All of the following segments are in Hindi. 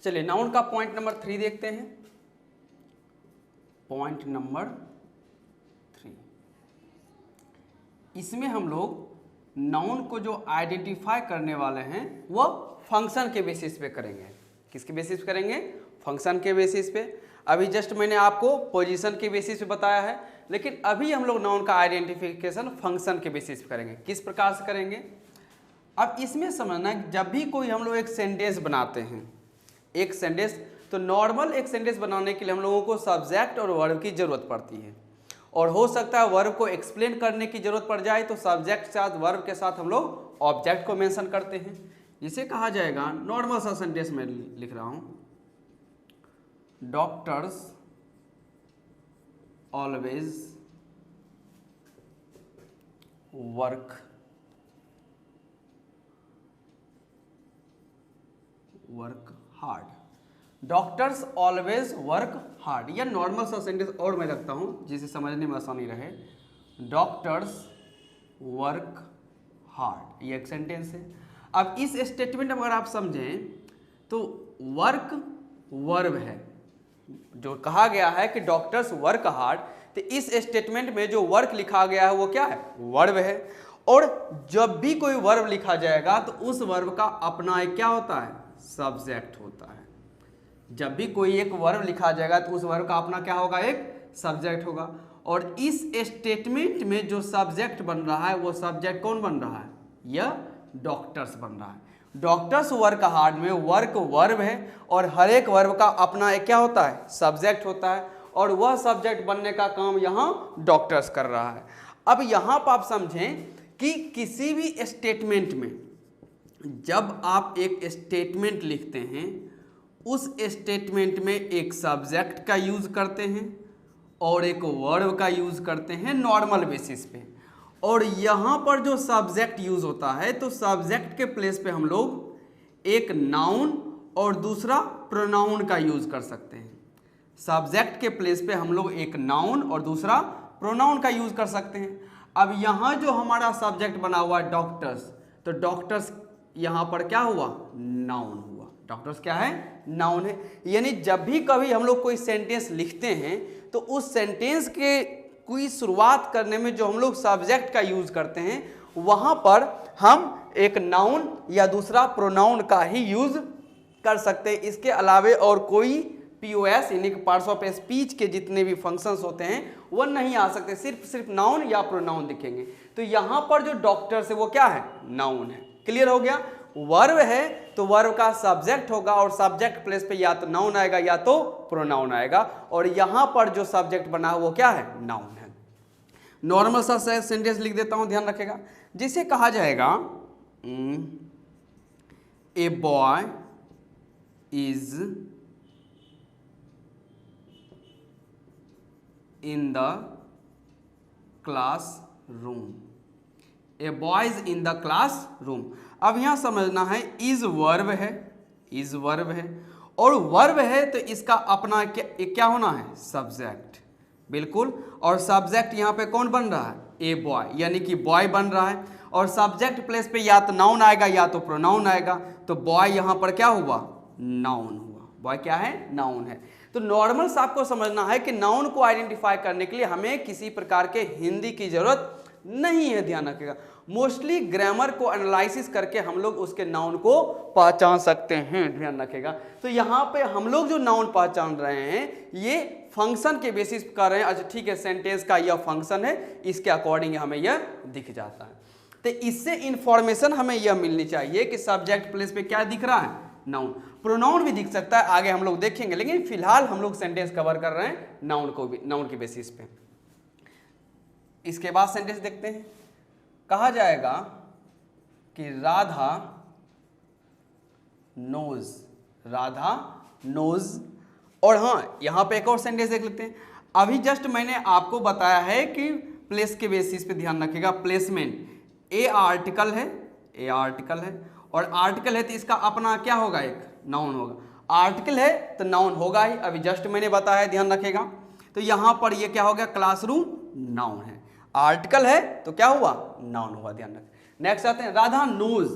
चलिए नाउन का पॉइंट नंबर 3 देखते हैं। पॉइंट नंबर 3, इसमें हम लोग नाउन को जो आइडेंटिफाई करने वाले हैं वो फंक्शन के बेसिस पे करेंगे। किसके बेसिस पे करेंगे? फंक्शन के बेसिस पे। अभी जस्ट मैंने आपको पोजीशन के बेसिस पे बताया है, लेकिन अभी हम लोग नाउन का आइडेंटिफिकेशन फंक्शन के बेसिस पे करेंगे। किस प्रकार से करेंगे? अब इसमें समझना, जब भी कोई हम लोग एक सेंटेंस बनाते हैं, एक सेंटेंस, तो नॉर्मल एक सेंटेंस बनाने के लिए हम लोगों को सब्जेक्ट और वर्ब की जरूरत पड़ती है, और हो सकता है वर्ब को एक्सप्लेन करने की जरूरत पड़ जाए तो सब्जेक्ट के साथ वर्ब के साथ हम लोग ऑब्जेक्ट को मेंशन करते हैं। जिसे कहा जाएगा, नॉर्मल सा सेंटेंस में लिख रहा हूं, doctors always work hard. Doctors always work hard. यह नॉर्मल सा सेंटेंस और मैं रखता हूं जिसे समझने में आसानी रहे। डॉक्टर्स वर्क हार्ड, ये एक सेंटेंस है। अब इस स्टेटमेंट में अगर आप समझें तो वर्क वर्ब है, जो कहा गया है कि डॉक्टर्स वर्क हार्ड, तो इस स्टेटमेंट में जो वर्क लिखा गया है वो क्या है? वर्ब है। और जब भी कोई वर्ब लिखा जाएगा तो उस वर्ब का अपना एक क्या होता है? सब्जेक्ट होता है। जब भी कोई एक वर्ब लिखा जाएगा तो उस वर्ब का अपना क्या होगा? एक सब्जेक्ट होगा। और इस स्टेटमेंट में जो सब्जेक्ट बन रहा है वो सब्जेक्ट कौन बन रहा है? यह डॉक्टर्स बन रहा है। डॉक्टर्स वर्क हार्ड में वर्क वर्ब है और हर एक वर्ब का अपना एक क्या होता है? सब्जेक्ट होता है, और वह सब्जेक्ट बनने का काम यहाँ डॉक्टर्स कर रहा है। अब यहाँ पर आप समझें कि किसी भी स्टेटमेंट में जब आप एक स्टेटमेंट लिखते हैं, उस स्टेटमेंट में एक सब्जेक्ट का यूज करते हैं और एक वर्ब का यूज करते हैं नॉर्मल बेसिस पे। और यहाँ पर जो सब्जेक्ट यूज होता है तो सब्जेक्ट के प्लेस पे हम लोग एक नाउन और दूसरा प्रोनाउन का यूज कर सकते हैं। सब्जेक्ट के प्लेस पे हम लोग एक नाउन और दूसरा प्रोनाउन का यूज कर सकते हैं। अब यहाँ जो हमारा सब्जेक्ट बना हुआ डॉक्टर्स, तो डॉक्टर्स यहाँ पर क्या हुआ? नाउन हुआ। डॉक्टर्स क्या है? नाउन है। यानी जब भी कभी हम लोग कोई सेंटेंस लिखते हैं तो उस सेंटेंस के कोई शुरुआत करने में जो हम लोग सब्जेक्ट का यूज करते हैं वहां पर हम एक नाउन या दूसरा प्रोनाउन का ही यूज कर सकते हैं। इसके अलावे और कोई POS यानी कि पार्ट्स ऑफ स्पीच के जितने भी फंक्शंस होते हैं वो नहीं आ सकते, सिर्फ नाउन या प्रोनाउन दिखेंगे। तो यहाँ पर जो डॉक्टर्स है वो क्या है? नाउन है। क्लियर हो गया? वर्ब है तो वर्ब का सब्जेक्ट होगा और सब्जेक्ट प्लेस पे या तो नाउन आएगा या तो प्रोनाउन आएगा, और यहाँ पर जो सब्जेक्ट बना है वो क्या है? नाउन है। नॉर्मल सा सेंटेंस लिख देता हूं, ध्यान रखेगा। जिसे कहा जाएगा, a boy is in the class room. A boy is in the class room. अब यहां समझना है, इज वर्ब है, इज वर्ब है, और वर्ब है तो इसका अपना क्या होना है? सब्जेक्ट। बिल्कुल। और सब्जेक्ट यहाँ पे कौन बन रहा है? ए बॉय, यानी कि बॉय बन रहा है। और सब्जेक्ट प्लेस पे या तो नाउन आएगा या तो प्रोनाउन आएगा, तो बॉय यहाँ पर क्या हुआ? नाउन हुआ। बॉय क्या है? नाउन है। तो नॉर्मल सा आपको समझना है कि नाउन को आइडेंटिफाई करने के लिए हमें किसी प्रकार के हिंदी की जरूरत नहीं है, ध्यान रखिएगा। मोस्टली ग्रामर को एनालिसिस करके हम लोग उसके नाउन को पहचान सकते हैं, ध्यान रखिएगा। तो यहाँ पे हम लोग जो नाउन पहचान रहे हैं ये फंक्शन के बेसिस कर रहे हैं। अच्छा ठीक है, सेंटेंस का यह फंक्शन है, इसके अकॉर्डिंग हमें यह दिख जाता है। तो इससे इंफॉर्मेशन हमें यह मिलनी चाहिए कि सब्जेक्ट प्लेस पे क्या दिख रहा है? नाउन। प्रोनाउन भी दिख सकता है, आगे हम लोग देखेंगे, लेकिन फिलहाल हम लोग सेंटेंस कवर कर रहे हैं नाउन को भी, नाउन के बेसिस पे। इसके बाद सेंटेंस देखते हैं। कहा जाएगा कि राधा नोज, राधा नोज। और हाँ, यहां पे एक और सेंटेंस देख लेते हैं। अभी जस्ट मैंने आपको बताया है कि प्लेस के बेसिस पे ध्यान रखिएगा। प्लेसमेंट, ए आर्टिकल है, ए आर्टिकल है, और आर्टिकल है तो इसका अपना क्या होगा? एक नाउन होगा। आर्टिकल है तो नाउन होगा ही, अभी जस्ट मैंने बताया, ध्यान रखिएगा। तो यहां पर ये क्या हो गया? क्लासरूम नाउन है। आर्टिकल है तो क्या हुआ? नाउन हुआ, ध्यान रखें। नेक्स्ट आते हैं, राधा नोज।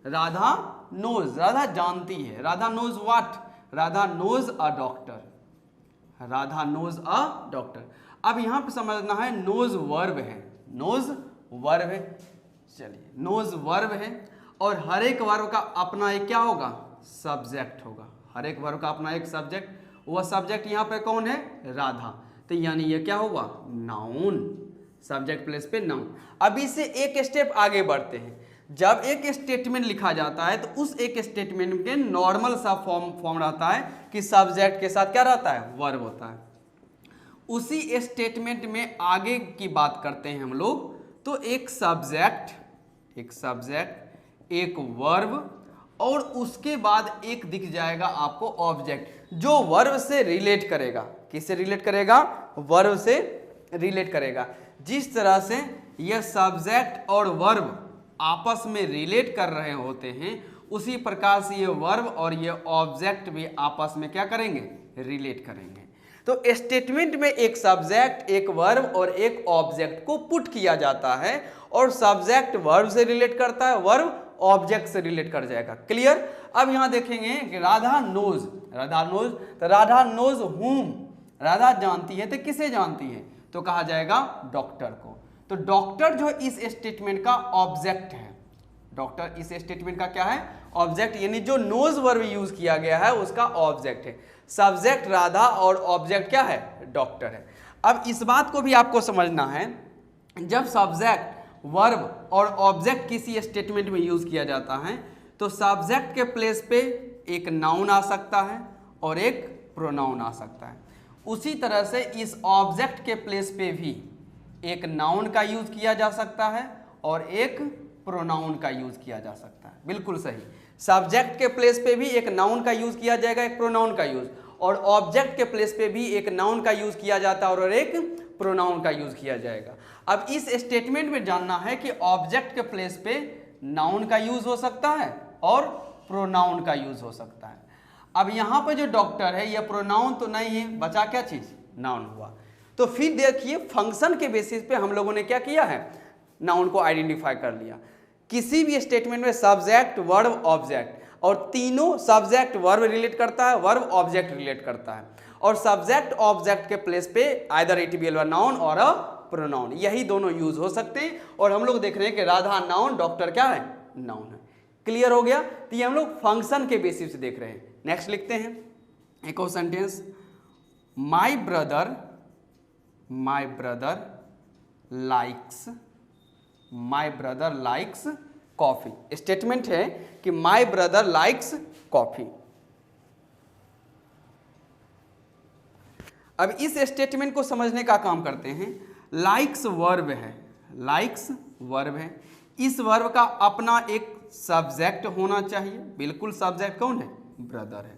राधा नोज, राधा जानती है। Radha knows what? Radha knows a doctor, Radha knows a doctor. अब यहाँ पे समझना है नोज वर्ब है, नोज वर्ब है, चलिए नोज वर्ब है और हर एक वर्ब का अपना एक क्या होगा, सब्जेक्ट होगा, हर एक वर्ब का अपना एक सब्जेक्ट, वह सब्जेक्ट यहाँ पे कौन है, राधा, तो यानी ये क्या होगा, नाउन, सब्जेक्ट प्लेस पे नाउन। अभी से एक स्टेप आगे बढ़ते हैं, जब एक स्टेटमेंट लिखा जाता है तो उस एक स्टेटमेंट के नॉर्मल सा फॉर्म रहता है कि सब्जेक्ट के साथ क्या रहता है, वर्ब होता है। उसी स्टेटमेंट में आगे की बात करते हैं हम लोग, तो एक सब्जेक्ट, एक वर्ब और उसके बाद एक दिख जाएगा आपको ऑब्जेक्ट, जो वर्ब से रिलेट करेगा, किससे रिलेट करेगा, वर्ब से रिलेट करेगा। जिस तरह से यह सब्जेक्ट और वर्ब आपस में रिलेट कर रहे होते हैं, उसी प्रकार से ये वर्ब और ये ऑब्जेक्ट भी आपस में क्या करेंगे, रिलेट करेंगे। तो स्टेटमेंट में एक सब्जेक्ट, एक वर्ब और एक ऑब्जेक्ट को पुट किया जाता है और सब्जेक्ट वर्ब से रिलेट करता है, वर्ब ऑब्जेक्ट से रिलेट कर जाएगा। क्लियर। अब यहां देखेंगे कि राधा नोज, तो राधा नोज हुम, राधा जानती है, तो किसे जानती है, तो कहा जाएगा डॉक्टर को। तो डॉक्टर जो इस स्टेटमेंट का ऑब्जेक्ट है, डॉक्टर इस स्टेटमेंट का क्या है, ऑब्जेक्ट, यानी जो नोज वर्ब यूज किया गया है उसका ऑब्जेक्ट है। सब्जेक्ट राधा और ऑब्जेक्ट क्या है, डॉक्टर है। अब इस बात को भी आपको समझना है, जब सब्जेक्ट, वर्ब और ऑब्जेक्ट किसी स्टेटमेंट में यूज किया जाता है तो सब्जेक्ट के प्लेस पे एक नाउन आ सकता है और एक प्रोनाउन आ सकता है। उसी तरह से इस ऑब्जेक्ट के प्लेस पे भी एक नाउन का यूज किया जा सकता है और एक प्रोनाउन का यूज किया जा सकता है। बिल्कुल सही, सब्जेक्ट के प्लेस पे भी एक नाउन का यूज किया जाएगा, एक प्रोनाउन का यूज, और ऑब्जेक्ट के प्लेस पे भी एक नाउन का यूज किया जाता है और एक प्रोनाउन का यूज किया जाएगा। अब इस स्टेटमेंट में जानना है कि ऑब्जेक्ट के प्लेस पे नाउन का यूज हो सकता है और प्रोनाउन का यूज हो सकता है। अब यहाँ पे जो डॉक्टर है यह प्रोनाउन तो नहीं है, बचा क्या चीज, नाउन हुआ। तो फिर देखिए फंक्शन के बेसिस पे हम लोगों ने क्या किया है, नाउन को आइडेंटिफाई कर लिया। किसी भी स्टेटमेंट में सब्जेक्ट, वर्ब, ऑब्जेक्ट, और तीनों सब्जेक्ट वर्ब रिलेट करता है, वर्ब ऑब्जेक्ट रिलेट करता है, और सब्जेक्ट ऑब्जेक्ट के प्लेस पे आइदर इट बी नाउन और अ प्रोनाउन, यही दोनों यूज हो सकते हैं। और हम लोग देख रहे हैं कि राधा नाउन, डॉक्टर क्या है, नाउन है। क्लियर हो गया। तो ये हम लोग फंक्शन के बेसिस से देख रहे हैं। नेक्स्ट लिखते हैं एक और sentence, my brother likes coffee. Statement है कि माई ब्रदर लाइक्स कॉफी। अब इस स्टेटमेंट को समझने का काम करते हैं। लाइक्स वर्ब है, इस वर्ब का अपना एक सब्जेक्ट होना चाहिए, बिल्कुल सब्जेक्ट कौन है, ब्रदर है,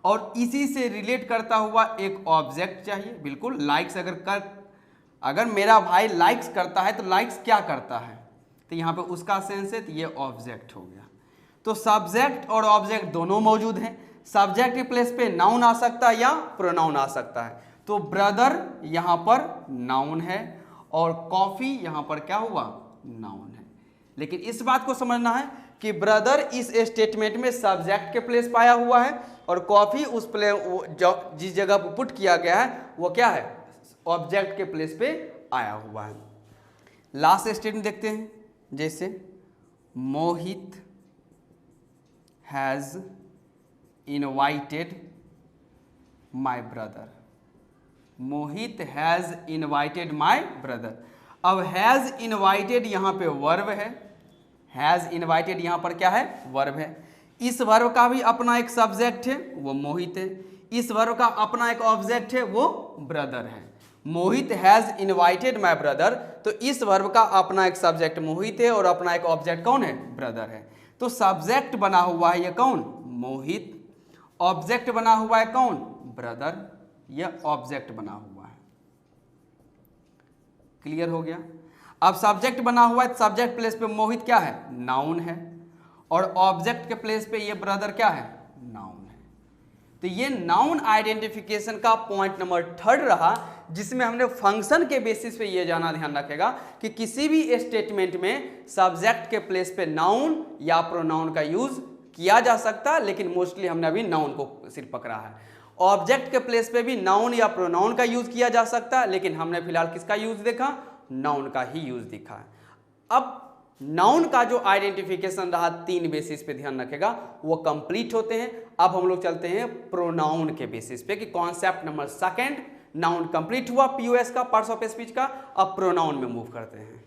और इसी से रिलेट करता हुआ एक ऑब्जेक्ट चाहिए, बिल्कुल लाइक्स। अगर मेरा भाई लाइक्स करता है तो लाइक्स क्या करता है, तो यहाँ पे उसका सेंस है, तो ये ऑब्जेक्ट हो गया। तो सब्जेक्ट और ऑब्जेक्ट दोनों मौजूद हैं। सब्जेक्ट के प्लेस पे नाउन आ सकता है या प्रोनाउन आ सकता है। तो ब्रदर यहाँ पर नाउन है और कॉफी यहाँ पर क्या हुआ, नाउन है। लेकिन इस बात को समझना है कि ब्रदर इस स्टेटमेंट में सब्जेक्ट के प्लेस पाया हुआ है और कॉफी उस जिस जगह पर पुट किया गया है वो क्या है, ऑब्जेक्ट के प्लेस पे आया हुआ है। लास्ट स्टेटमेंट देखते हैं, जैसे Mohit has invited my brother, Mohit has invited my brother. अब हैज इनवाइटेड यहाँ पे वर्ब है, हैज इनवाइटेड यहाँ पर क्या है, वर्ब है। इस वर्ब का भी अपना एक सब्जेक्ट है, वो मोहित है। इस वर्ब का अपना एक ऑब्जेक्ट है, वो ब्रदर है। मोहित हैज इनवाइटेड माई ब्रदर, तो इस वर्ब का अपना एक सब्जेक्ट मोहित है और अपना एक ऑब्जेक्ट कौन है, ब्रदर है। तो सब्जेक्ट बना हुआ है ये कौन, मोहित, ऑब्जेक्ट बना हुआ है कौन, ब्रदर, यह ऑब्जेक्ट बना हुआ है। क्लियर हो गया। अब सब्जेक्ट बना हुआ है, सब्जेक्ट प्लेस पे मोहित क्या है, नाउन है, और ऑब्जेक्ट के प्लेस पे ये ब्रदर क्या है, नाउन है। तो ये नाउन आइडेंटिफिकेशन का पॉइंट नंबर 3 रहा, जिसमें हमने फंक्शन के बेसिस पे ये जाना ध्यान रखेगा कि किसी भी स्टेटमेंट में सब्जेक्ट के प्लेस पे नाउन या प्रोनाउन का यूज किया जा सकता, लेकिन मोस्टली हमने अभी नाउन को सिर्फ पकड़ा है। ऑब्जेक्ट के प्लेस पे भी नाउन या प्रोनाउन का यूज किया जा सकता है, लेकिन हमने फिलहाल किसका यूज देखा, नाउन का ही यूज दिखा है। अब नाउन का जो आइडेंटिफिकेशन रहा 3 बेसिस पे ध्यान रखेगा, वो कंप्लीट होते हैं। अब हम लोग चलते हैं प्रोनाउन के बेसिस पे कि कॉन्सेप्ट नंबर 2, नाउन कंप्लीट हुआ पीओएस का, पार्ट्स ऑफ स्पीच का। अब प्रोनाउन में मूव करते हैं।